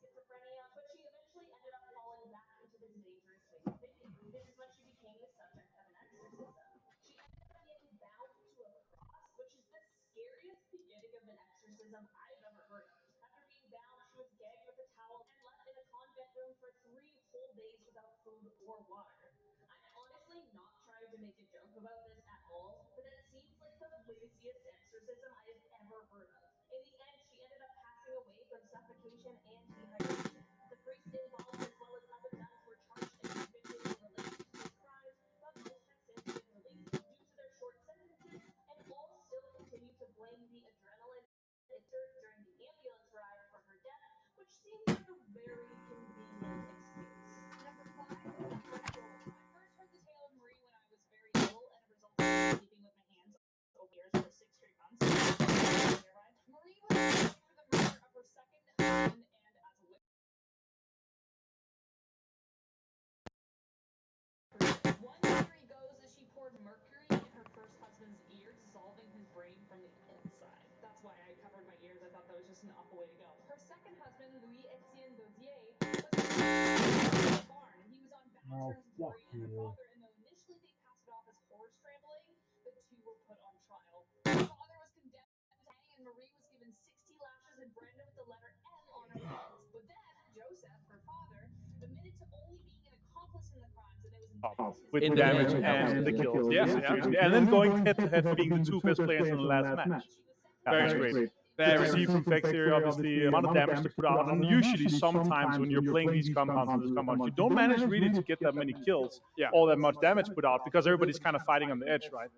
schizophrenia, but she eventually ended up falling back into this dangerous way of thinking. This is when she became the subject of an exorcism. She ended up being bound to a cross, which is the scariest beginning of an exorcism I've ever heard of. After being bound, she was gagged with a towel and left in a convent room for 3 whole days without food or water. I'm honestly not trying to make a joke about this at all, but it seems like the laziest exorcism I have ever heard of. In the end, she ended up passing away from suffocation and dehydration. The priests involved, as well as other nuns, were charged and convicted in relation to this crime, but most have since been released due to their short sentences, and all still continue to blame the adrenaline entered during the ambulance ride for her death, which seems like a very convenient excuse. Number 5 is the ritual. I first heard the tale of Marie when I was very little, and it resulted in sleeping with my hands over ears for 6 straight months. Marie was arrested for the murder of her second husband, and as a witness, one theory goes that she poured mercury in her first husband's ear, dissolving his brain from the inside. That's why I covered my ears. I thought that was just an awful way to go. Her second husband, Louis Etienne Dodier, was a barn, and he was on bad terms with Marie and her father. And though initially they passed it off as horse scrambling, the two were put on trial. Her father was condemned to hang, and Marie was given 60 lashes and branded with the letter M on her hands. But then Joseph, her father, admitted to only being an accomplice in the crimes, and it was in with In the the damage end, and the kills. Yes, Yeah, yeah. seriously. And then going head to head for being the two best players in the last match. Very That's great. great. Very Good to see from Vex here, obviously, the amount of damage to put out. And usually, sometimes when you're playing these compounds and this compound, you don't manage really to get that many kills or that much damage put out because everybody's kind of fighting on the edge, right?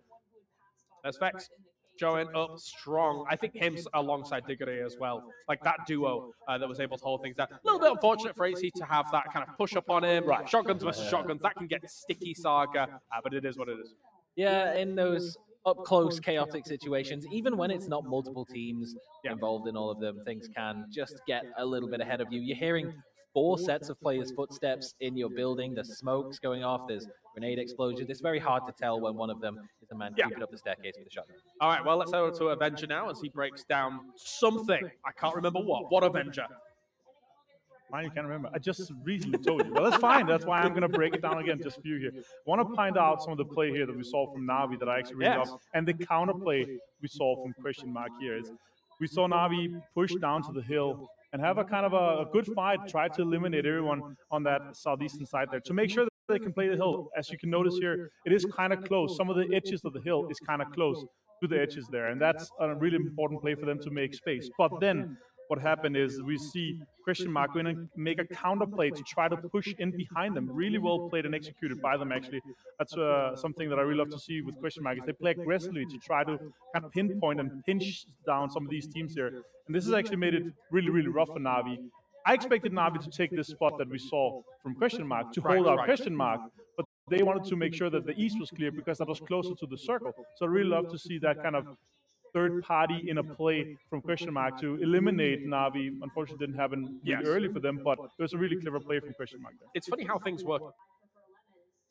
That's Vex. Join up strong. I think him alongside Diggory as well. Like that duo that was able to hold things down. A little bit unfortunate for AC to have that kind of push up on him. Right. Shotguns versus shotguns. That can get sticky, Saga. But it is what it is. Yeah, in those up close, chaotic situations, even when it's not multiple teams involved in all of them, things can just get a little bit ahead of you. You're hearing 4 sets of players' footsteps in your building. There's smokes going off. There's grenade explosions. It's very hard to tell when one of them is a man creeping up the staircase with a shotgun. All right, well, let's head over to Avenger now as he breaks down something. I can't remember what. What Avenger? Mine, you can't remember. I just recently told you. Well, that's fine. That's why I'm going to break it down again just for you here. I want to point out some of the play here that we saw from Navi that I actually really love. And the counterplay we saw from Question Mark here is we saw Navi push down to the hill and have a kind of a good fight, try to eliminate everyone on that southeastern side there to make sure that they can play the hill. As you can notice here, it is kind of close. Some of the edges of the hill is kind of close to the edges there. And that's a really important play for them to make space. But then what happened is we see Question Mark going and make a counterplay to try to push in behind them. Really well played and executed by them, actually. That's something that I really love to see with Question Mark is they play aggressively to try to kind of pinpoint and pinch down some of these teams here. And this has actually made it really, really rough for Navi. I expected Navi to take this spot that we saw from Question Mark to hold out Question Mark, but they wanted to make sure that the east was clear because that was closer to the circle. So I really love to see that kind of third party in a play from Question Mark to eliminate Navi. Unfortunately, didn't happen really early for them, but it was a really clever play from Question Mark there. It's funny how things work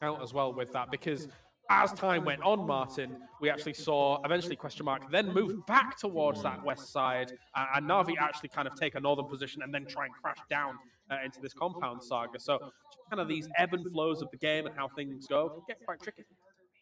out as well with that because as time went on, Martin, we actually saw eventually Question Mark then move back towards that west side, and Navi actually kind of take a northern position and then try and crash down into this compound saga. So kind of these ebb and flows of the game and how things go can get quite tricky.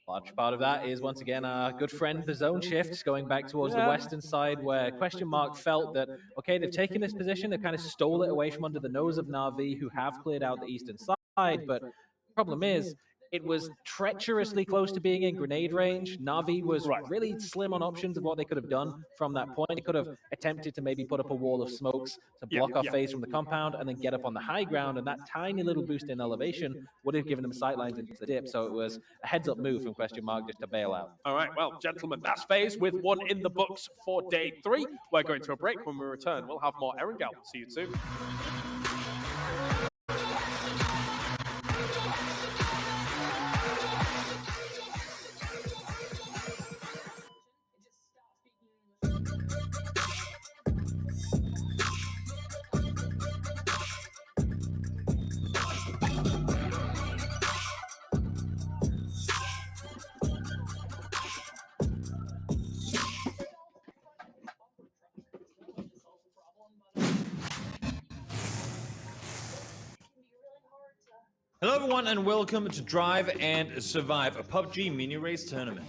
Large part of that is, once again, our good friend, the zone shifts, going back towards the western side, where Question Mark felt that, okay, they've taken this position, they've kind of stole it away from under the nose of Na'Vi, who have cleared out the eastern side, but the problem is, it was treacherously close to being in grenade range. Na'Vi was really slim on options of what they could have done from that point. They could have attempted to maybe put up a wall of smokes to block off phase from the compound and then get up on the high ground, and that tiny little boost in elevation would have given them sightlines into the dip. So it was a heads-up move from Question Mark just to bail out. All right, well, gentlemen, that's phase with one in the books for day 3. We're going to a break. When we return, we'll have more Erangel. See you soon. Hello everyone and welcome to Drive and Survive, a PUBG mini race tournament.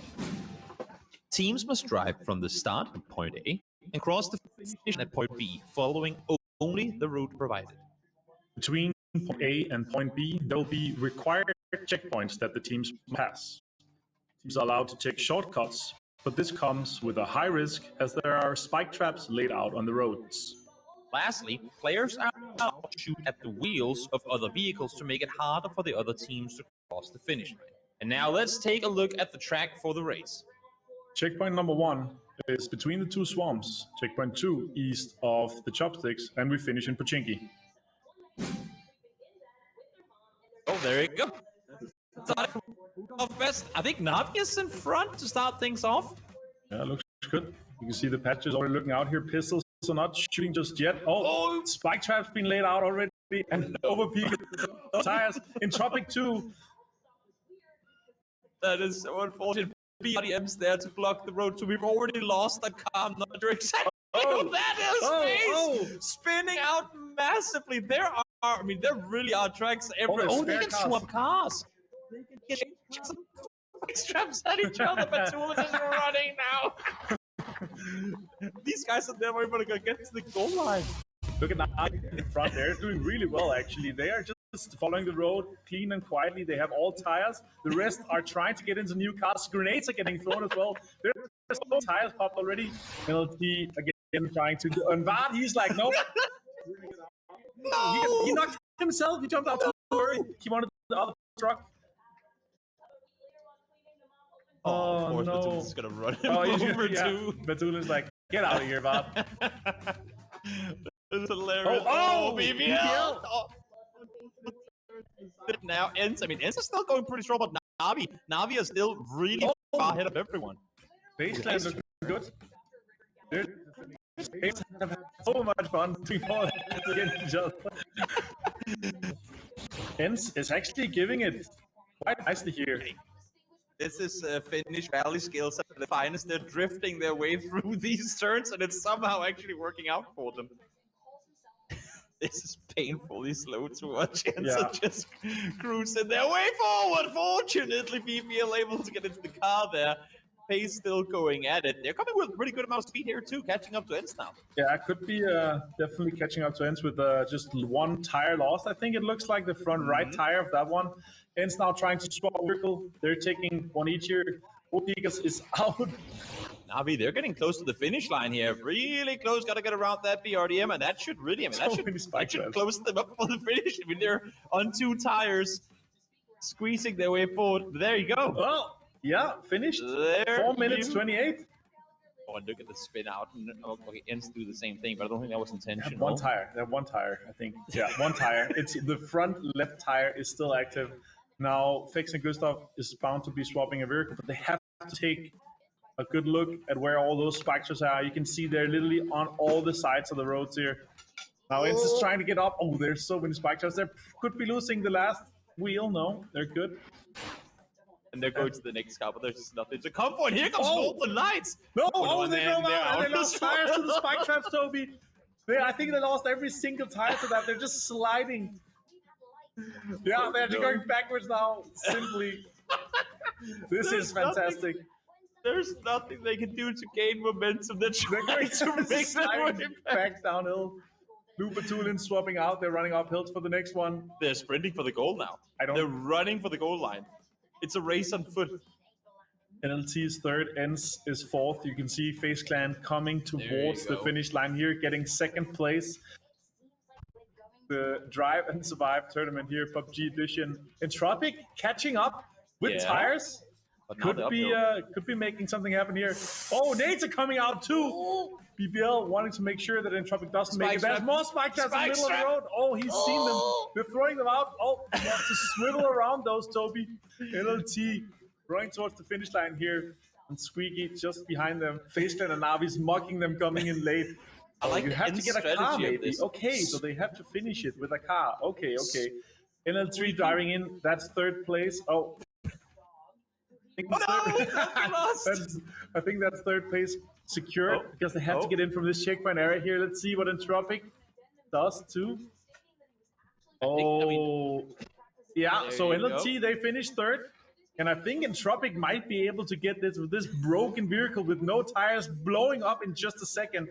Teams must drive from the start at point A and cross the finish at point B, following only the route provided. Between point A and point B, there will be required checkpoints that the teams pass. Teams are allowed to take shortcuts, but this comes with a high risk as there are spike traps laid out on the roads. Lastly, players are allowed to shoot at the wheels of other vehicles to make it harder for the other teams to cross the finish line. And now let's take a look at the track for the race. Checkpoint number 1 is between the two swamps. Checkpoint 2 east of the chopsticks, and we finish in Pochinki. Oh, there you go. Best. I think Navi is in front to start things off. Yeah, looks good. You can see the patches already looking out here. Pistols are not shooting just yet. Oh, spike traps been laid out already, and overpeak tires in Tropic 2. That is so unfortunate. BRDM's there to block the road, so we've already lost that car. I'm not sure exactly what that is. Spinning out massively. There really are tracks everywhere. Oh, they can swap cars. They can get straps at each other, but Tool is running now. These guys are never even gonna get to the goal line. Look at that in front. They're doing really well, actually. They are just following the road clean and quietly. They have all tires. The rest are trying to get into new cars. Grenades are getting thrown as well. There's no tires popped already. LT again trying to. And Vard, he's like, nope. No! He knocked himself. He jumped out too early. He wanted the other truck. Of course, no. Batulin's gonna run him over too. Batulin's like, get out of here, Vard. It's hilarious. BBL! Oh. Now, Ens is still going pretty strong, but Navi is still really far ahead of everyone. Baseline looks good. They have had so much fun before against each other. Ens is actually giving it quite nicely here. This is Finnish Valley skills at the finest. They're drifting their way through these turns, and it's somehow actually working out for them. This is painfully slow to watch. And so just cruising their way forward. Fortunately, BBL able to get into the car there. Pace still going at it. They're coming with a pretty good amount of speed here too, catching up to Ens now. Yeah, it could be definitely catching up to Ens with just one tire lost. I think it looks like the front right tire of that one. Ens now trying to swap vehicle. They're taking one each here. Otigas is out. Navi, they're getting close to the finish line here. Really close. Got to get around that BRDM, and that should really, that should close them up for the finish. They're on two tires, squeezing their way forward. There you go. Well, yeah, finished. 4 minutes 28. Oh, and look at the spin out. Okay, Ens do the same thing, but I don't think that was intentional. One tire. They have one tire, I think. Yeah, one tire. It's the front left tire is still active. Now, Fix and Gustav is bound to be swapping a vehicle, but they have to take a good look at where all those spikes are. You can see they're literally on all the sides of the roads here. Now, Ens is trying to get up. Oh, there's so many spikes. They could be losing the last wheel. No, they're good. And they're going to the next car, but there's just nothing to come for. And here comes Golden Lights. No, they drove out and they lost tires to the spike traps, Toby. I think they lost every single tire to that. They're just sliding. Yeah, they're going backwards now, simply. This is fantastic. There's nothing they can do to gain momentum. They're going to make their way back downhill. Lupatulin swapping out. They're running up hills for the next one. They're sprinting for the goal now. They're running for the goal line. It's a race on foot. NLT is third, Ens is fourth. You can see FaZe Clan coming towards the finish line here, getting second place. The Drive and Survive tournament here, PUBG Edition. Entropic catching up with tires. Could be making something happen here. Oh, nades are coming out too. BBL wanting to make sure that Entropic doesn't make it. There's more spike traps in the middle of the road. Oh, he's seen them. They're throwing them out. Oh, he wants to swivel around those, Toby. NLT running towards the finish line here. And Squeaky just behind them. FaZe Clan and Navi's mocking them coming in late. You have to get a car, maybe. Okay, so they have to finish it with a car. Okay. NL3 driving in. That's third place. Oh. I think that's third place secured because they have to get in from this checkpoint area here. Let's see what Entropic does too. Yeah, so you go. NLT, they finished third. And I think Entropic might be able to get this with this broken vehicle with no tires blowing up in just a second.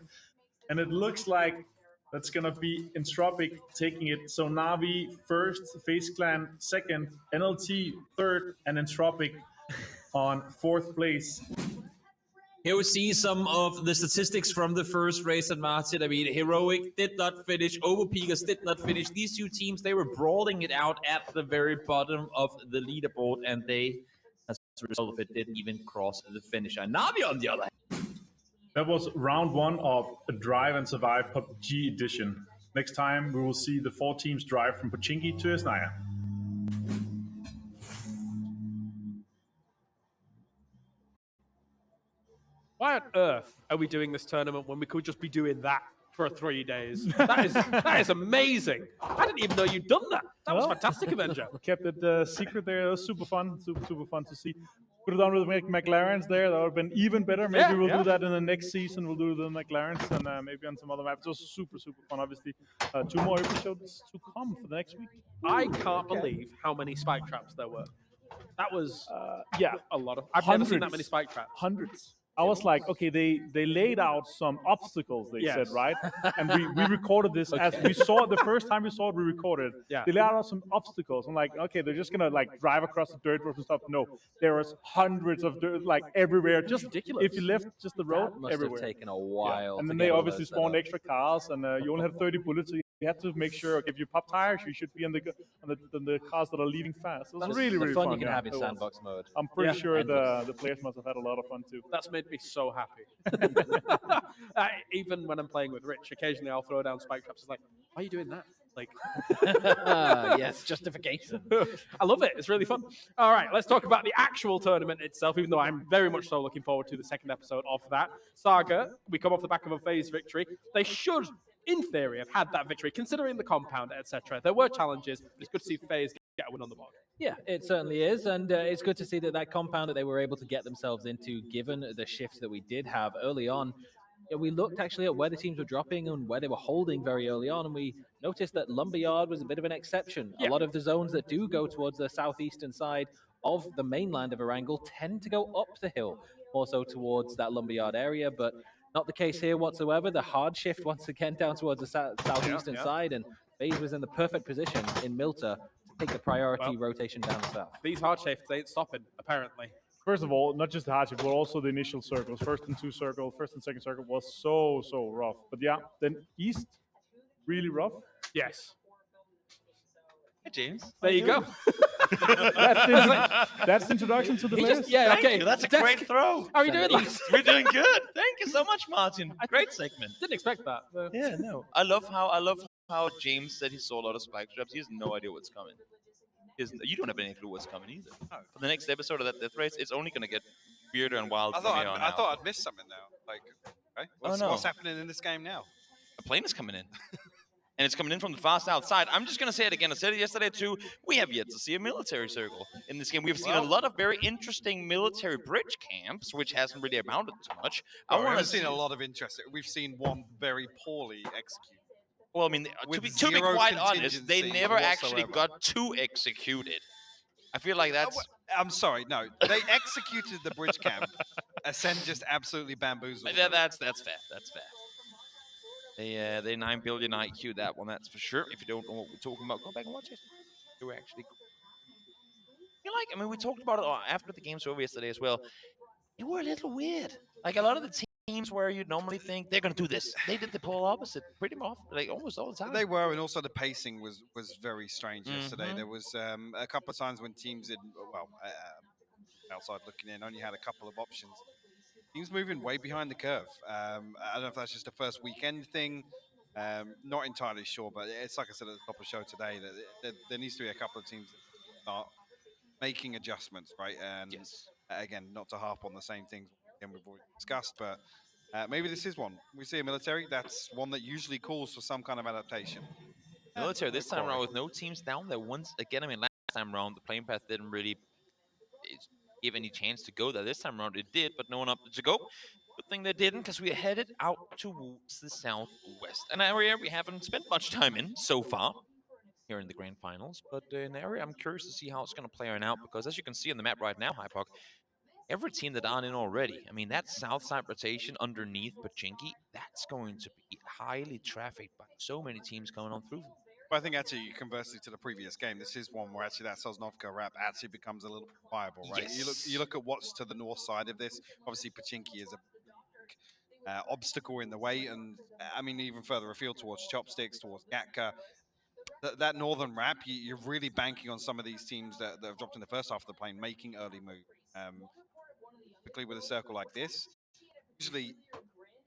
And it looks like that's going to be Entropic taking it. So Navi first, Face Clan second, NLT third, and Entropic on fourth place. Here we see some of the statistics from the first race at Martin. I mean, Heroic did not finish. Overpeakers did not finish. These two teams, they were brawling it out at the very bottom of the leaderboard, and they, as a result of it, didn't even cross the finish line. Navi, on the other hand. That was round one of Drive and Survive PUBG edition. Next time, we will see the 4 teams drive from Pochinki to Esnaya. Why on earth are we doing this tournament when we could just be doing that for 3 days? That is amazing. I didn't even know you'd done that. That was fantastic, Avenger. Kept it secret there. It was super fun. Super fun to see. Put it on with McLarens there. That would have been even better. Maybe we'll do that in the next season. We'll do the McLarens and maybe on some other maps. It was super fun, obviously. 2 more episodes to come for the next week. I can't believe how many spike traps there were. That was a lot of. I've never seen that many spike traps. Hundreds. I was like, okay, they laid out some obstacles, they said, right? And we recorded this as we saw it the first time we saw it, we recorded. Yeah. They laid out some obstacles. I'm like, okay, they're just gonna like drive across the dirt roads and stuff. No, there was hundreds of dirt like everywhere. Just ridiculous. If you left just the road, That must everywhere. have taken a while. And to then get they all obviously those set spawned up. extra cars, and you only had 30 bullets. So you had to make sure if you pop tires, you should be on the cars that are leaving fast. It was That's really the fun. fun you can yeah, have in it was. sandbox mode. I'm pretty sure endless. the players must have had a lot of fun too. That's made me so happy. Even when I'm playing with Rich, occasionally I'll throw down spike traps. It's like, why are you doing that? Like, Yes, justification. I love it. It's really fun. All right, let's talk about the actual tournament itself, even though I'm very much so looking forward to the second episode of that. Saga, we come off the back of a phase victory. They should, in theory, have had that victory, considering the compound, etc. There were challenges, but it's good to see FaZe get a win on the board. Yeah, it certainly is, and it's good to see that compound that they were able to get themselves into, given the shift that we did have early on. We looked actually at where the teams were dropping and where they were holding very early on, and we noticed that Lumberyard was a bit of an exception. Yeah. A lot of the zones that do go towards the southeastern side of the mainland of Erangel tend to go up the hill, also towards that Lumberyard area, but not the case here whatsoever. The hard shift once again down towards the southeastern side, and FaZe was in the perfect position in Milta to take the priority rotation down south. These hard shifts ain't stopping, apparently. First of all, not just the hardship, but also the initial circles. First and second circle was so rough. But yeah, then east, really rough. Yes. Hey, James. There you go. That's the introduction to the players. Thank you. That's a great throw. How are you doing, lads? We're doing good. Thank you so much, Martin. Great segment. Didn't expect that. Yeah, no. I love how James said he saw a lot of spike traps. He has no idea what's coming. You don't have any clue what's coming either. No. For the next episode of that death race, it's only gonna get weirder and wild. I thought I'd missed something now. Like, okay, what's happening in this game now? A plane is coming in. And it's coming in from the fast outside. I'm just going to say it again. I said it yesterday too. We have yet to see a military circle in this game. We've seen a lot of very interesting military bridge camps, which hasn't really amounted to much. I want to see a lot of interest. We've seen one very poorly executed. Well, I mean, to be quite honest, they never actually got two executed. I feel like that's... I'm sorry, no. They executed the bridge camp. Ascend just absolutely bamboozled. That's fair. That's fair. They 9 billion IQ that one, that's for sure. If you don't know what we're talking about, go back and watch it. They were actually cool. We talked about it after the game's over yesterday as well. They were a little weird. Like a lot of the teams where you'd normally think they're going to do this, they did the polar opposite pretty much, like almost all the time. They were, and also the pacing was very strange yesterday. There was a couple of times when teams outside looking in, only had a couple of options. Teams moving way behind the curve. I don't know if that's just a first weekend thing. Not entirely sure, but it's like I said at the top of the show today, that there needs to be a couple of teams that start making adjustments, right? And again, not to harp on the same things again we've already discussed, but maybe this is one. We see a military, that's one that usually calls for some kind of adaptation. Military this time around with no teams down there once again. I mean, last time around the plane path didn't really give any chance to go there. This time around it did, but no one opted to go. Good thing they didn't, because we are headed out towards the southwest, an area we haven't spent much time in so far. here in the grand finals. But in the area, I'm curious to see how it's going to play out because as you can see on the map right now, Hypok, every team that aren't in already. I mean, that south side rotation underneath Pachinki, that's going to be highly trafficked by so many teams coming on through. But I think actually, conversely to the previous game, this is one where actually that Sosnovka wrap actually becomes a little viable, right? You Yes. look at what's to the north side of this. Obviously, Pachinki is a obstacle in the way, and I mean even further afield towards Chopsticks, towards Gatka. That northern wrap, you're really banking on some of these teams that have dropped in the first half of the plane making early moves. Quickly with a circle like this, usually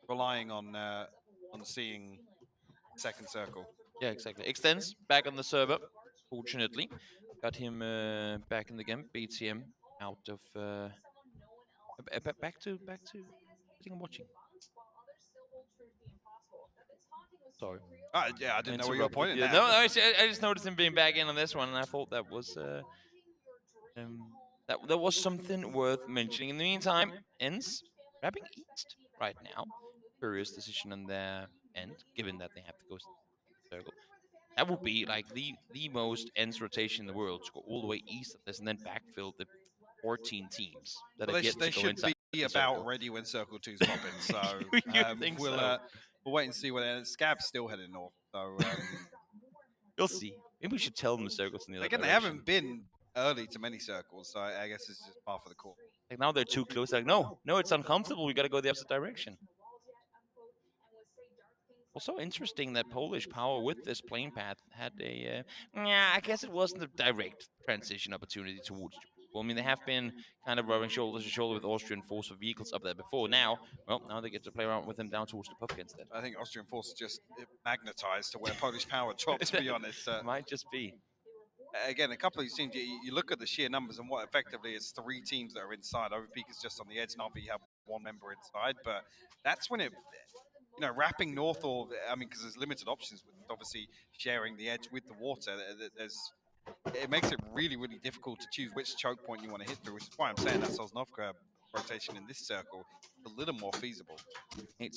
relying on seeing second circle. Yeah, exactly. Extends back on the server. Fortunately, got him back in the game. BTM out of back to sitting and watching. Sorry, Yeah, I didn't know where you were interrupted. pointing Yeah, there. no, I just noticed him being back in on this one, and I thought that was um, that was something worth mentioning. In the meantime, ends grabbing east right now. Curious decision on their end, given that they have to go circle. That would be like the most ends rotation in the world to go all the way east of this and then backfill the 14 teams that Well, have yet they to go should inside be the about circle. ready when Circle Two's popping. So You think so? we'll wait and see where Scab's still heading north. So You'll see. Maybe we should tell them the circles in the other again, they direction. haven't been early to many circles, so I guess it's just par for the course. Like now they're too close. Like no, it's uncomfortable. We got to go the opposite direction. Also interesting that Polish Power with this plane path had a, yeah, I guess it wasn't a direct transition opportunity towards Japan. Well, I mean, they have been kind of rubbing shoulder to shoulder with Austrian force of vehicles up there before. Now they get to play around with them down towards the pubg instead. I think Austrian force just magnetized to where Polish power dropped. To be honest, Might just be. again, a couple of these teams, you look at the sheer numbers and what effectively is three teams that are inside. Overpeak is just on the edge. Navi you have one member inside, but that's when it, wrapping north or I mean, because there's limited options with obviously sharing the edge with the water. There's it makes it really, really difficult to choose which choke point you want to hit through, which is why I'm saying that Sosnovka rotation in this circle is a little more feasible.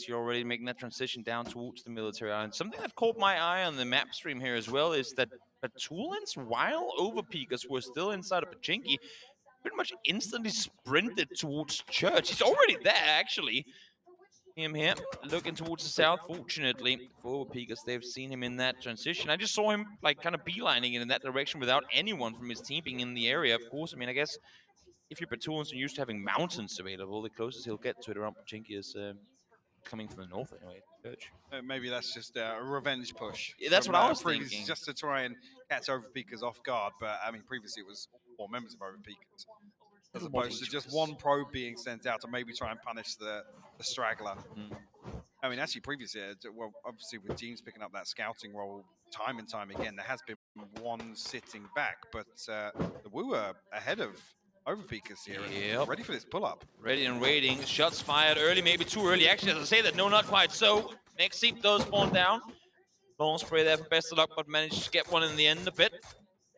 You're already making that transition down towards the military island. Something that caught my eye on the map stream here as well is that Petulans, while Overpeakers were still inside of Pachinki, pretty much instantly sprinted towards Church. He's already there, actually. Him here, looking towards the south. Fortunately for Overpeakers, they've seen him in that transition. I just saw him like kind of beelining it in that direction without anyone from his team being in the area. Of course, I mean, I guess if you're Petulans and used to having mountains available, the closest he'll get to it around Pachinki is coming from the north anyway. Church. Maybe that's just a revenge push. Yeah, that's from, what I was previous, thinking. just to try and catch Overpeakers off guard. But I mean, previously it was all members of Overpeakers, as opposed to just one probe being sent out to maybe try and punish the straggler. I mean, actually, previously, well, obviously with James picking up that scouting role time and time again, there has been one sitting back, but the Woo are ahead of Overpeakers here, and ready for this pull-up. Ready and waiting. Shots fired early, maybe too early. Actually, as I say that, no, not quite so. Next seat does spawn down. Long spray there for best of luck, but managed to get one in the end of it.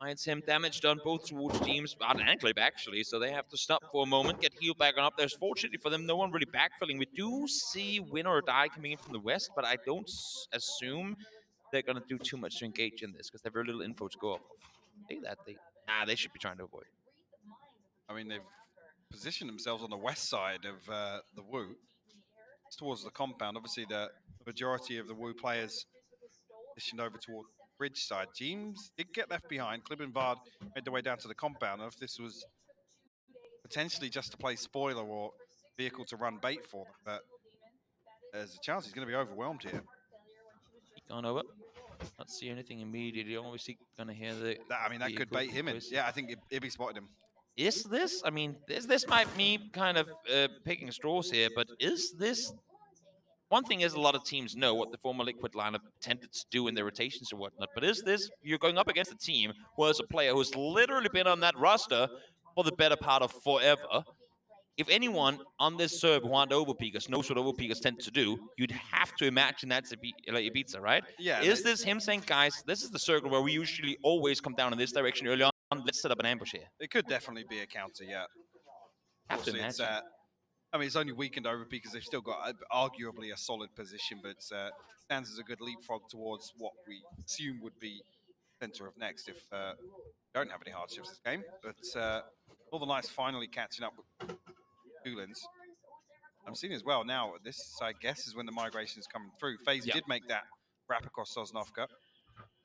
Finds him damage done both towards teams, and Clip actually, so they have to stop for a moment, get healed back on up. There's fortunately for them, no one really backfilling. We do see Win or Die coming in from the west, but I don't assume they're going to do too much to engage in this, because they have very little info to go off of. They should be trying to avoid. I mean, they've positioned themselves on the west side of the Woo, towards the compound. Obviously, the majority of the Woo players positioned over towards the bridge side. James did get left behind. Klibbenvard made their way down to the compound. And if this was potentially just to play spoiler or vehicle to run bait for them, but there's a chance he's going to be overwhelmed here. He's gone over. Not see anything immediately. Obviously, gonna hear the. That could bait him in. Yeah, I think Ibby spotted him. Is this? I mean, this might me kind of picking straws here, but is this? One thing is, a lot of teams know what the former Liquid lineup tended to do in their rotations or whatnot. But is this? You're going up against a team who has a player who's literally been on that roster for the better part of forever. If anyone on this server who aren't Overpeakers knows what Overpeakers tend to do, you'd have to imagine that's Ibiza, right? Yeah. Is this him saying, guys, this is the circle where we usually always come down in this direction early on. Let's set up an ambush here. It could definitely be a counter, yeah. Have to imagine. It's only weakened over because they've still got arguably a solid position, but stands as a good leapfrog towards what we assume would be center of next if don't have any hardships this game. But Northern Lights finally catching up with Goolins. I'm seeing as well now, this, I guess, is when the migration is coming through. FaZe did make that wrap across Sosnovka.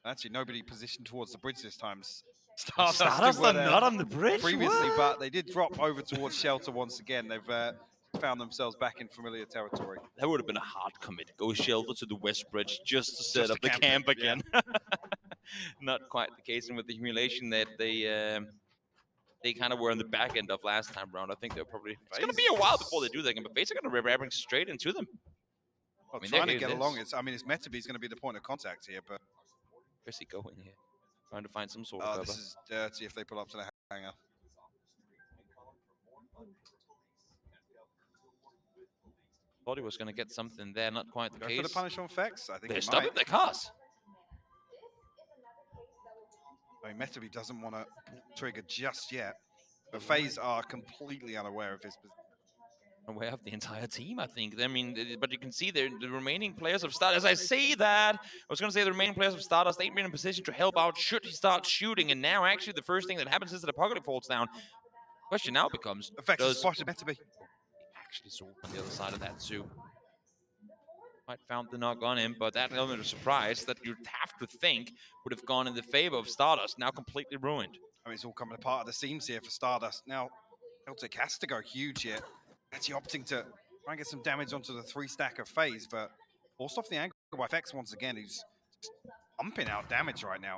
Actually, nobody positioned towards the bridge this time. Stardust are not on the bridge? Previously, What? but they did drop over towards Shelter once again. They've found themselves back in familiar territory. That would have been a hard commit. Go Shelter to the West Bridge just to set Just up to the camp camp it, yeah. again. Not quite the case, and with the humiliation that they kind of were on the back end of last time round. I think they're probably. It's going to be a while before they do that again, but FaZe are going to be ramming straight into them. Well, I mean, trying they're to get hitting along, this. it's Metabe's going to be the point of contact here, but Where's he going here? Trying to find some sort of cover. this is dirty if they pull up to the hangar. Thought he was going to get something there, not quite the Go case. for the punish on Fex. I think They're he stopping might. their cars. I mean, Metabe doesn't want to trigger just yet, but FaZe are completely unaware of his position. Aware of the entire team, I think. I mean, but you can see the remaining players of Stardust. As I say that, I was going to say the remaining players of Stardust ain't been in a position to help out should he start shooting. And now, actually, the first thing that happens is that Apocalypse falls down. Question now becomes, Fex has does spotted Metabe. he actually saw on the other side of that too? Might found the knock on him, but that element of surprise that you'd have to think would have gone in the favor of Stardust, now completely ruined. I mean, it's all coming apart at the seams here for Stardust. Now, Celtic has to go huge here. Actually opting to try and get some damage onto the 3-stack of FaZe, but forced off the angle by Fex once again, who's just pumping out damage right now.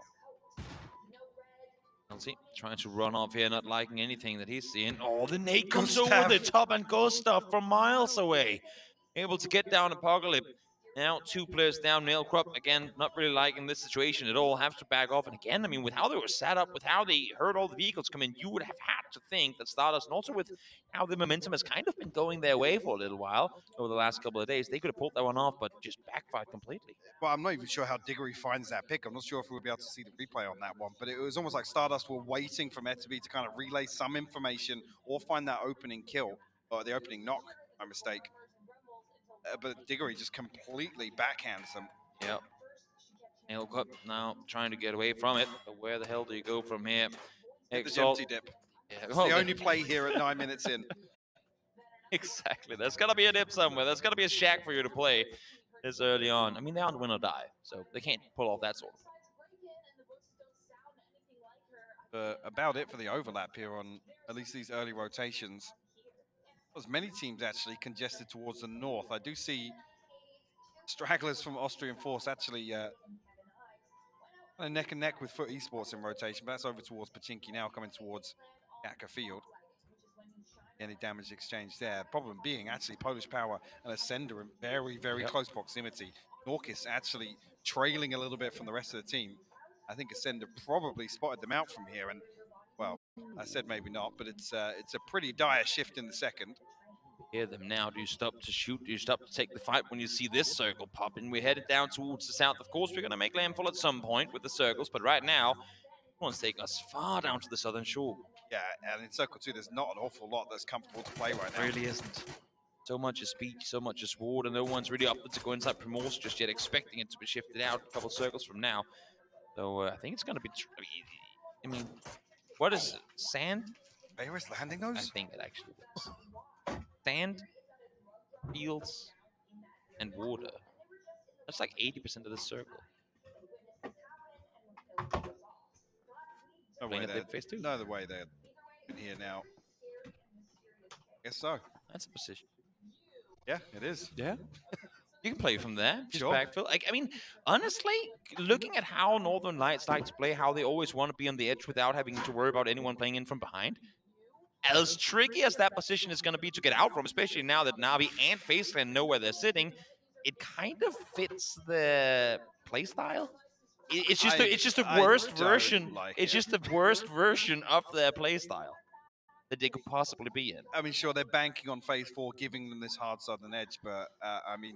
Chelsea trying to run off here, not liking anything that he's seeing. Oh, the nade comes Gustav. over the top and Gustav from miles away. Able to get down Apocalypse. Now 2 players down. Nailcrop, again, not really liking this situation at all. Have to back off. And again, I mean, with how they were set up, with how they heard all the vehicles come in, you would have had to think that Stardust, and also with how the momentum has kind of been going their way for a little while over the last couple of days, they could have pulled that one off, but just backfired completely. Well, I'm not even sure how Diggory finds that pick. I'm not sure if we'll be able to see the replay on that one, but it was almost like Stardust were waiting for Metabe to kind of relay some information or find that opening kill, or the opening knock, my mistake. But Diggory just completely backhands them. Yep. Nailcrop now trying to get away from it, but where the hell do you go from here? The Exalt. empty dip. Yeah, It's well, the only play here at 9 minutes in. Exactly. There's got to be a dip somewhere. There's got to be a shack for you to play this early on. I mean, they're on win or die, so they can't pull off that sort of play. About it for the overlap here on at least these early rotations. As many teams actually congested towards the north. I do see stragglers from Austrian Force actually neck and neck with Foot Esports in rotation, but that's over towards Pachinki now, coming towards Gatka Field. Any damage exchange there. Problem being, actually, Polish Power and Ascender in very, very close proximity. Norkis actually trailing a little bit from the rest of the team. I think Ascender probably spotted them out from here, and well, I said maybe not, but it's a pretty dire shift in the second. Hear them now. Do you stop to shoot? Do you stop to take the fight when you see this circle pop? And we're headed down towards the south. Of course, we're going to make landfall at some point with the circles, but right now, one's taking us far down to the southern shore. Yeah, and in Circle 2, there's not an awful lot that's comfortable to play right now. Really isn't. So much is speech, so much is sword, and no one's really opted to go inside Primorse just yet, expecting it to be shifted out a couple circles from now. So I think it's going to be... I mean, what is it? Sand? Bear is landing I those? think it actually is. Sand, fields, and water. That's like 80% of the circle. No Playing way at they're, big phase 2. no other way they're in here now. Guess so. That's a position. Yeah, it is. Yeah. You can play from there. Just Sure. backfill. Like, I mean, honestly, looking at how Northern Lights like to play, how they always want to be on the edge without having to worry about anyone playing in from behind, as tricky as that position is going to be to get out from, especially now that Navi and FaceClan know where they're sitting, it kind of fits the playstyle. It's just the worst version. It's just the worst version of their playstyle that they could possibly be in. I mean, sure, they're banking on Phase 4 giving them this hard southern edge, but I mean,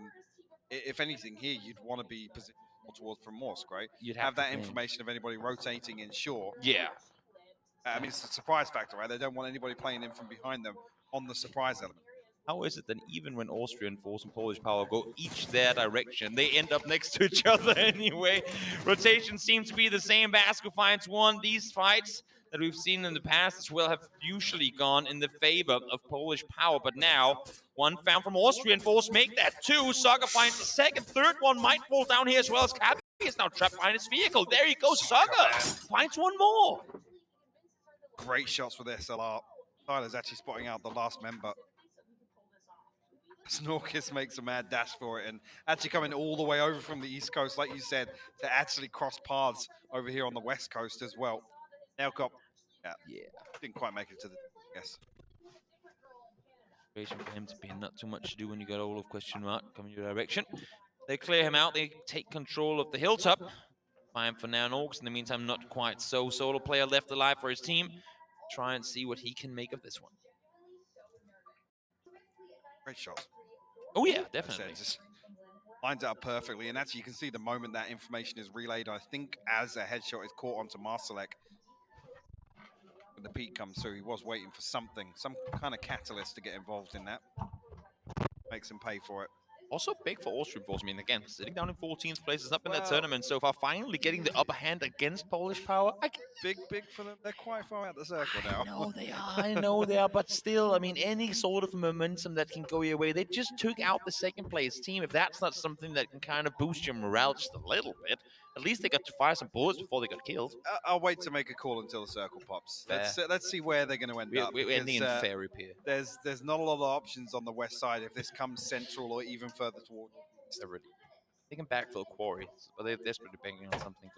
if anything here, you'd want to be positioned more towards Primorsk, right? You'd have to that think. information of anybody rotating in shore. Yeah. I mean, it's a surprise factor, right? They don't want anybody playing in from behind them on the surprise element. How is it that even when Austrian Force and Polish Power go each their direction, they end up next to each other anyway? Rotations seem to be the same. Vasco finds one. These fights that we've seen in the past as well have usually gone in the favor of Polish Power, but now one found from Austrian Force, make that two. Saga finds the second, third one might fall down here as well as Cappy is now trapped behind his vehicle. There he goes, Saga finds one more. Great shots with SLR. Tyler's actually spotting out the last member. Snorkis makes a mad dash for it and actually coming all the way over from the East Coast, like you said, to actually cross paths over here on the West Coast as well. Now got, yeah, didn't quite make it to the, yes. For him to be not too much to do when you got all of question mark coming your direction. They clear him out. They take control of the hilltop. Fine for now. Norks in the meantime, not quite so. Solo player left alive for his team. Try and see what he can make of this one. Great shot. Oh yeah, definitely. Just lines it up perfectly. And actually you can see the moment that information is relayed, I think as a headshot is caught onto Marsalek. When the peak comes through, he was waiting for something, some kind of catalyst to get involved in that. Makes him pay for it. Also big for Austrian Force. I mean, again, sitting down in 14th place, is up in that tournament so far, finally getting the upper hand against Polish Power. Big for them. They're quite far out the circle now. I know they are, but still, I mean, any sort of momentum that can go your way. They just took out the second place team. If that's not something that can kind of boost your morale just a little bit, at least they got to fire some bullets before they got killed. I'll wait to make a call until the circle pops. Let's see where they're going to end up. We're ending in fair repair. There's not a lot of options on the west side if this comes central or even further toward. They can backfill Quarry, but they're desperately banking on something.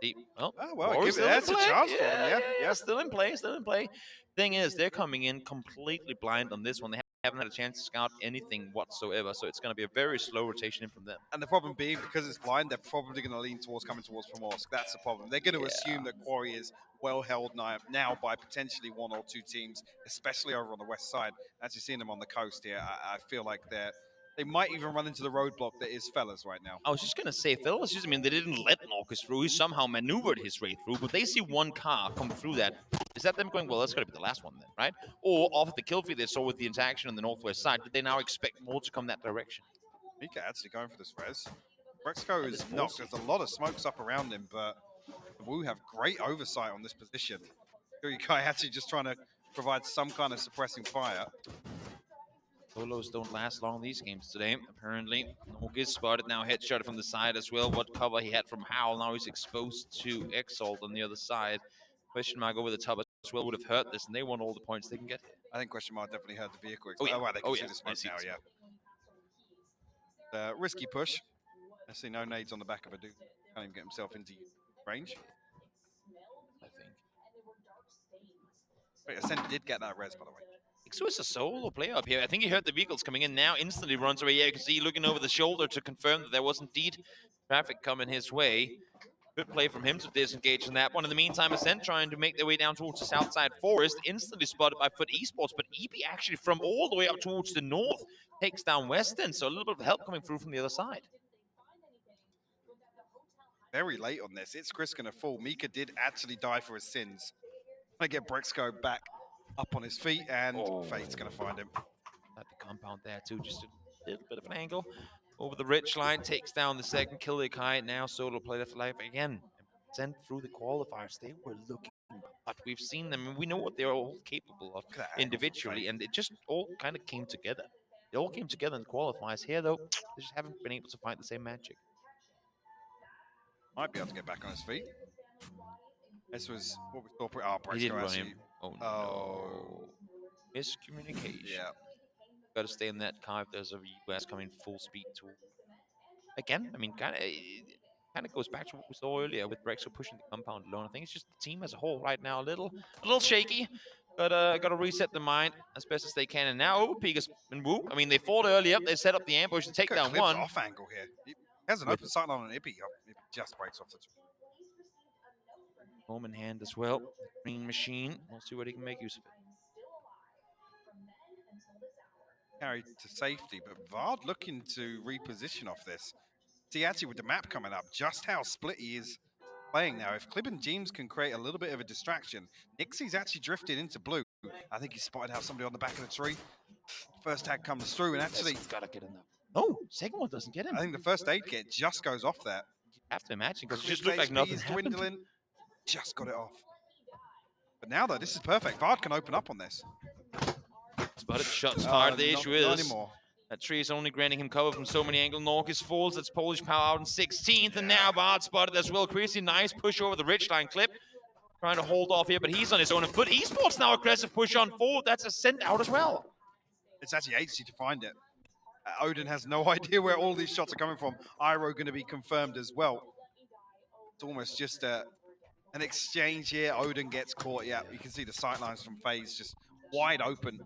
That's a chance for them. Yeah, still in play. Thing is, they're coming in completely blind on this one. They haven't had a chance to scout anything whatsoever, so it's going to be a very slow rotation in from them. And the problem being, because it's blind, they're probably going to lean towards coming towards Primorsk. That's the problem. They're going to assume that Quarry is well held now by potentially one or two teams, especially over on the west side. As you've seen them on the coast here, I feel like they might even run into the roadblock that is Fellas right now. I was just going to say, Fellas, I mean, they didn't let Norcus through. He somehow maneuvered his way through, but they see one car come through that. Is that them going, well, that's got to be the last one then, right? Or off the kill feed they saw with the interaction on the northwest side, did they now expect more to come that direction? Mika actually going for this res. Brexco is knocked. There's a lot of smokes up around him, but the Wu have great oversight on this position. Kai actually just trying to provide some kind of suppressing fire. Solos don't last long these games today, apparently. Norgis spotted now, headshot from the side as well. What cover he had from Howl, now he's exposed to Exalt on the other side. Question mark over the top as well would have hurt this, and they want all the points they can get here. I think question mark definitely hurt the vehicle. Oh, yeah. Wow, they can see the smoke now, yeah. Risky push. I see no nades on the back of a dude. Can't even get himself into range. I think. Wait, Ascent did get that res, by the way. So it's a solo player up here. I think he heard the vehicles coming in now, instantly runs away. Yeah, you can see looking over the shoulder to confirm that there was indeed traffic coming his way. Good play from him to disengage in that one. In the meantime, Ascent trying to make their way down towards the south side forest, instantly spotted by Foot Esports, but EP actually from all the way up towards the north takes down Western, so a little bit of help coming through from the other side. Very late on this. It's Chris going to fall. Mika did actually die for his sins. I get Brexco back up on his feet, and Fate's going to find him. At the compound there too, just a little bit of an angle. Over the ridge line, takes down the second kill. Kai now solo play left life again. Sent through the qualifiers. They were looking, but we've seen them, and we know what they're all capable of individually, and it just all kind of came together. They all came together in the qualifiers. Here, though, they just haven't been able to find the same magic. Might be able to get back on his feet. This was what we thought. Oh, he didn't run actually. him. Oh, no. Miscommunication. Yeah. Got to stay in that car if there's a US coming full speed tool. Again, I mean, kind of goes back to what we saw earlier with Brexo pushing the compound alone. I think it's just the team as a whole right now a little shaky. But got to reset the mind as best as they can. And now Overpeak and Wu. I mean, they fought earlier. They set up the ambush to take down one. Off angle here. He has an open sight on an Ippy. It just breaks off the. Home in hand as well. Green machine. We'll see what he can make use of it. Carried to safety, but Vard looking to reposition off this. See, actually, with the map coming up, just how split he is playing now. If Clib and James can create a little bit of a distraction, Nixie's actually drifted into blue. I think he spotted out somebody on the back of the tree. First tag comes through, and actually, Gotta get in there. Oh, second one doesn't get him. I think the first aid kit just goes off there. You have to imagine, because it Clip's just looked like HP nothing is happened. dwindling. Just got it off. But now, though, this is perfect. Vard can open up on this. Spotted, shots fired. The issue not is anymore. that tree is only granting him cover from so many angles. Norcus falls. It's Polish power out in 16th, and now Vard spotted as well. Crazy nice push over the ridgeline. Clip trying to hold off here, but he's on his own foot. Esports now aggressive push on forward. That's a send out as well. It's actually agency to find it. Odin has no idea where all these shots are coming from. Iroh going to be confirmed as well. It's almost just an exchange here. Odin gets caught. Yeah, you can see the sightlines from FaZe just wide open.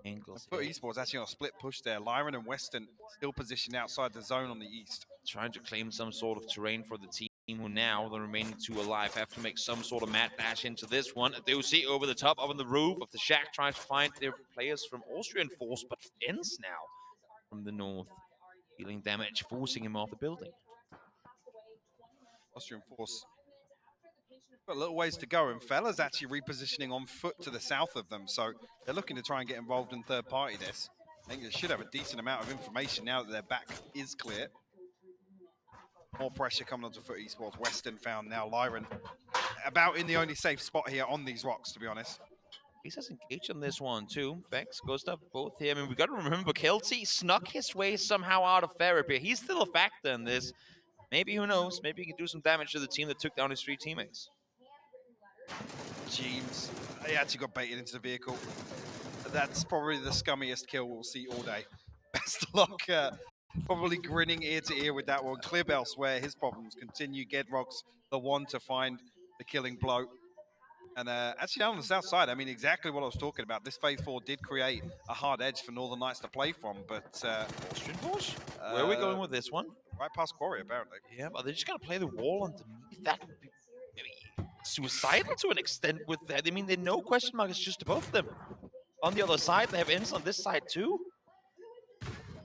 Angles Foot here. Esports actually on a split push there. Lyran and Western still positioned outside the zone on the east. Trying to claim some sort of terrain for the team, who now, the remaining two alive, have to make some sort of mad dash into this one. They see over the top, up on the roof of the shack, trying to find their players from Austrian Force, but ends now from the north, dealing damage, forcing him off the building. Austrian Force got a little ways to go, and Fella's actually repositioning on foot to the south of them, so they're looking to try and get involved in third party this. I think they should have a decent amount of information now that their back is clear. More pressure coming onto Foot Esports. Western found now. Lyran about in the only safe spot here on these rocks, to be honest. He's has engaged on this one too. Vex, Gustav, both here. I mean, we got to remember, Kelty snuck his way somehow out of therapy. He's still a factor in this. Maybe, who knows, maybe he can do some damage to the team that took down his 3 teammates. James, he actually got baited into the vehicle. That's probably the scummiest kill we'll see all day. Best of luck. Probably grinning ear to ear with that one. Clib elsewhere, his problems continue. Gedrock's the one to find the killing blow. And actually down on the south side, I mean, exactly what I was talking about. This Phase 4 did create a hard edge for Northern Knights to play from, but... Austrian Force? Where are we going with this one? Right past Quarry, apparently. Yeah, but they're just going to play the wall underneath that. Would be maybe suicidal to an extent with that. I mean, they know question mark is just above them. On the other side, they have ends on this side too.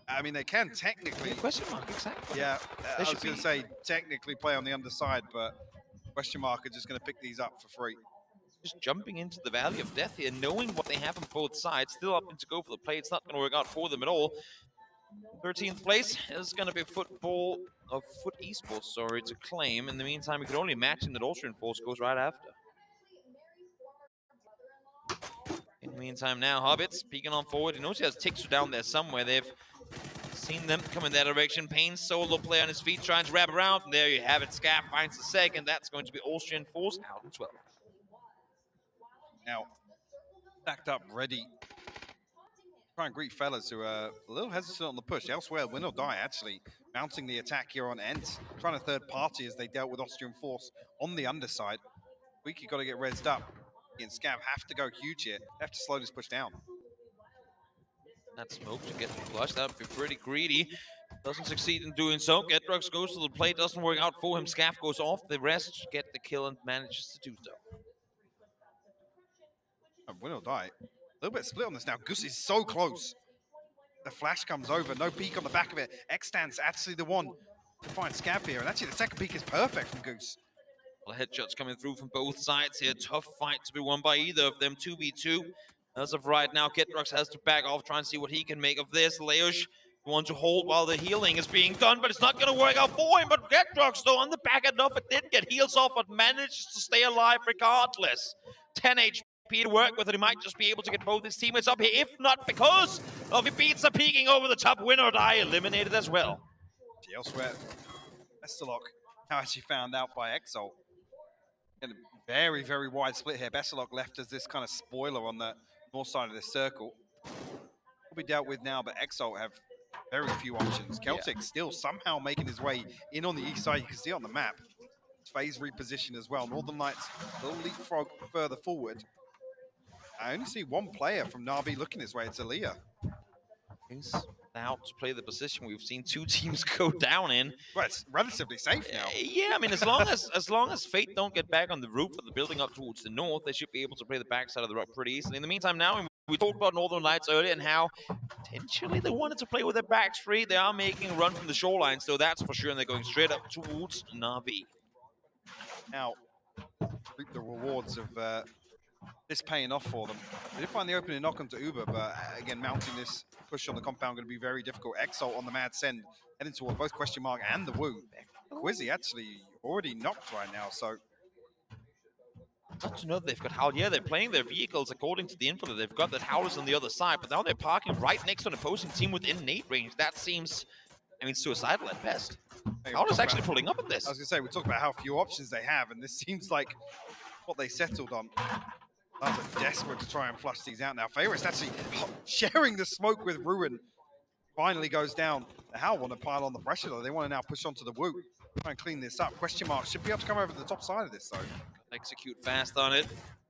I mean, they can technically... Question mark, exactly. Yeah, I was going to say technically play on the underside, but question mark are just going to pick these up for free. Just jumping into the Valley of Death here, knowing what they have on both sides, still opting to go for the play. It's not going to work out for them at all. 13th place is going to be Foot Esports, sorry, to claim. In the meantime, we can only imagine that Austrian Force goes right after. In the meantime now, Hobbits peeking on forward. You notice he has Tixer down there somewhere. They've seen them come in that direction. Payne solo play on his feet, trying to wrap around. And there you have it. Scaff finds the second. That's going to be Austrian Force out in 12. Now, stacked up, ready. Try and greet fellas who are a little hesitant on the push. Elsewhere, Win or Die actually mounting the attack here on Ents, trying to third party as they dealt with Austrian Force on the underside. Wiki got to get rezzed up. He and Scav have to go huge here. They have to slow this push down. That smoke to get flushed. That would be pretty greedy. Doesn't succeed in doing so. Gedrox goes to the plate. Doesn't work out for him. Scaff goes off. The rest get the kill and manages to do so. Win or Die. A little bit split on this now. Goose is so close. The flash comes over. No peek on the back of it. Xtan's actually the one to find Scav here. And actually, the second peek is perfect from Goose. Well, headshots coming through from both sides here. Tough fight to be won by either of them. 2v2. As of right now, Gedrox has to back off, try and see what he can make of this. Leosh wants to hold while the healing is being done, but it's not going to work out for him. But Gedrox, though, on the back enough, it did get heals off, but manages to stay alive regardless. 10 HP to work with, and he might just be able to get both his teammates up here, if not because of Ibiza peeking over the top. Win or Die eliminated as well. Elsewhere, Bestelok now actually found out by Exalt. And a very, very wide split here. Bestelok left as this kind of spoiler on the north side of this circle. Will be dealt with now, but Exalt have very few options. Celtic still somehow making his way in on the east side. You can see it on the map. Phase reposition as well. Northern Lights will leapfrog further forward. I only see one player from Na'Vi looking this way. It's Aaliyah. He's out to play the position we've seen two teams go down in. Well, it's relatively safe now. Yeah, I mean, as long as Fate don't get back on the roof of the building up towards the north, they should be able to play the backside of the rock pretty easily. In the meantime, now we talked about Northern Lights earlier and how potentially they wanted to play with their backs free. They are making a run from the shoreline, so that's for sure, and they're going straight up towards Na'Vi. Now, reap the rewards of this paying off for them. They did find the opening knock onto Uber, but again, mounting this push on the compound going to be very difficult. Exalt on the mad send, heading towards both Question Mark and the Woo. Quizzy actually already knocked right now, so Not to know that they've got Howl. Yeah, they're playing their vehicles according to the info that they've got. That Howlers on the other side, but now they're parking right next to an opposing team within nade range. That seems, I mean, suicidal at best. Howlers actually pulling up on this. I was going to say, we talked about how few options they have, and this seems like what they settled on. That's desperate to try and flush these out now. Favorite's actually sharing the smoke with Ruin. Finally goes down. The Howl want to pile on the pressure, though. They want to now push onto the Woo. Try and clean this up. Question Mark should be able to come over the top side of this, though. Execute fast on it.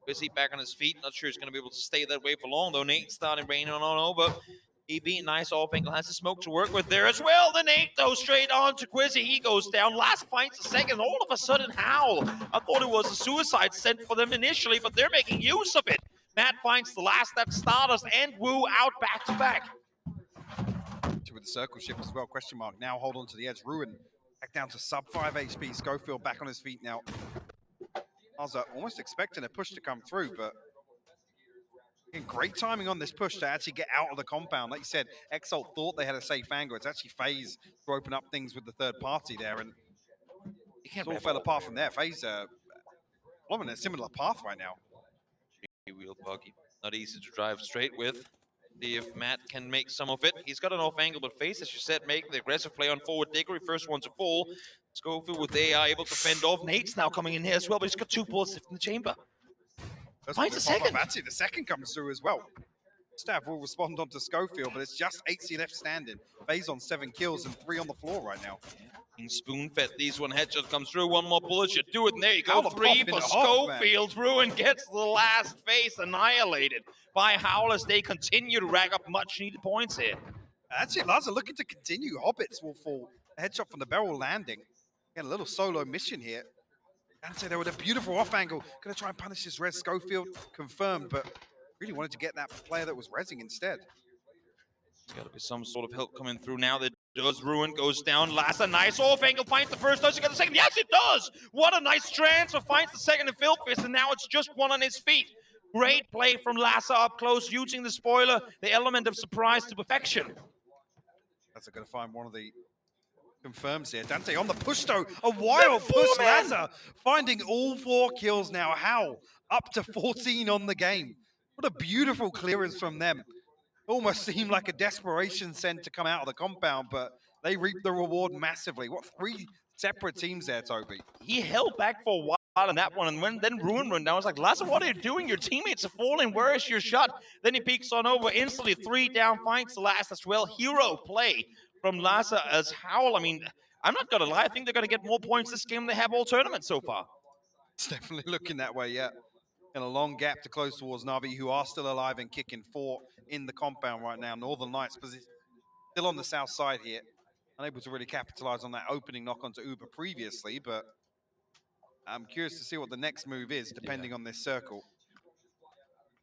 Busy back on his feet. Not sure he's going to be able to stay that way for long, though. Nate starting raining on over. He beat nice off angle. Has the smoke to work with there as well. The Nate, though, straight on to Quizzy. He goes down. Last finds a second. All of a sudden, Howl. I thought it was a suicide sent for them initially, but they're making use of it. Matt finds the last. That's Stardust and Woo out back to back. With the circle shift as well. Question Mark now hold on to the edge. Ruin back down to sub 5 HP. Schofield back on his feet now. I was almost expecting a push to come through, but again, great timing on this push to actually get out of the compound. Like you said, Exalt thought they had a safe angle. It's actually FaZe to open up things with the third party there, and it all fell apart from there. FaZe following a similar path right now. Wheel buggy. Not easy to drive straight with. See if Matt can make some of it. He's got an off angle, but FaZe, as you said, making the aggressive play on forward Diggory. First one to fall. Schofield with AI able to fend off. Nate's now coming in here as well, but he's got 2 bullets left in the chamber. Finds a second. Actually, the second comes through as well. Stav will respond onto Schofield, but it's just 8C left standing. FaZe on 7 kills and 3 on the floor right now. Spoon fed these one. Headshot comes through. One more bullet should do it. And there you go. 3 for Schofield. Ruin gets the last face annihilated by Howlers. They continue to rack up much needed points here. Actually, Laza looking to continue. Hobbits will fall. A headshot from the barrel landing. Again, a little solo mission here. Dante there with a beautiful off angle. Going to try and punish this res. Schofield confirmed, but really wanted to get that player that was resing instead. There's got to be some sort of help coming through now. That does. Ruin goes down. Last a nice off angle. Finds the first. Does he get the second? Yes, it does. What a nice transfer. Finds the second in Filtfist, and now it's just one on his feet. Great play from Lassa up close, using the spoiler, the element of surprise to perfection. That's going to find one of the confirms here. Dante on the push though. A wild push. Lazza finding all 4 kills now. Howl up to 14 on the game. What a beautiful clearance from them. Almost seemed like a desperation send to come out of the compound, but they reaped the reward massively. What 3 separate teams there, Toby? He held back for a while on that one, and when then Ruin run down, I was like, Lazza, what are you doing? Your teammates are falling. Where is your shot? Then he peeks on over instantly. 3 down, finds the last as well. Hero play from Lazza as Howl. I mean, I'm not going to lie. I think they're going to get more points this game than they have all tournaments so far. It's definitely looking that way, yeah. And a long gap to close towards Na'Vi, who are still alive and kicking 4 in the compound right now. Northern Lights still on the south side here. Unable to really capitalize on that opening knock onto Uber previously, but I'm curious to see what the next move is, depending on this circle.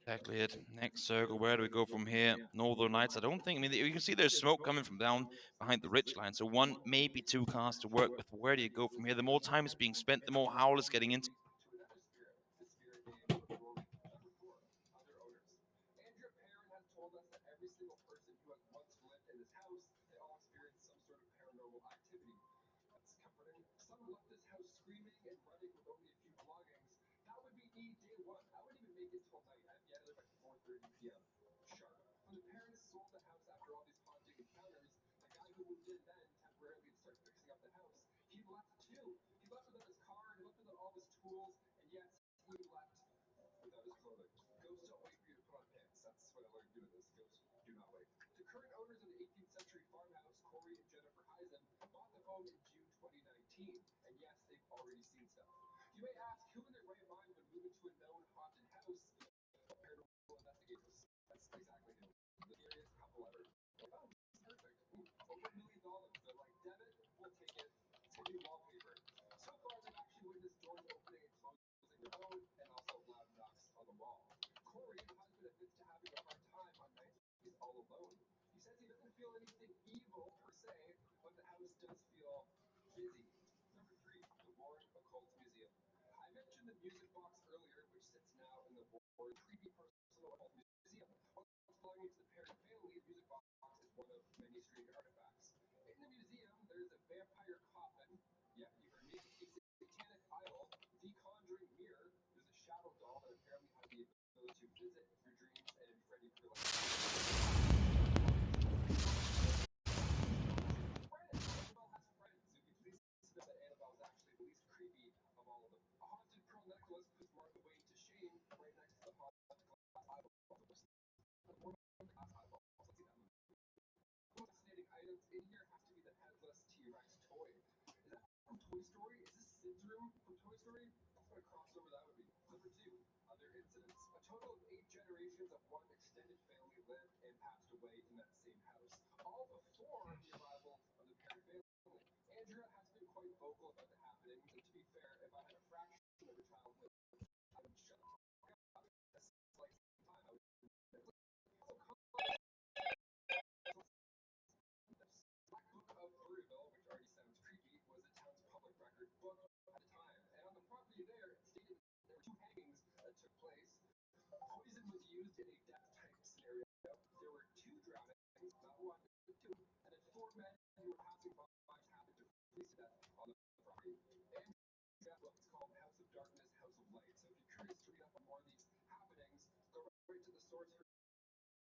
Exactly it. Next circle, where do we go from here? Northern Lights, I don't think, I mean, you can see there's smoke coming from down behind the ridge line, so 1, maybe 2 cars to work with. Where do you go from here? The more time is being spent, the more Howl is getting into.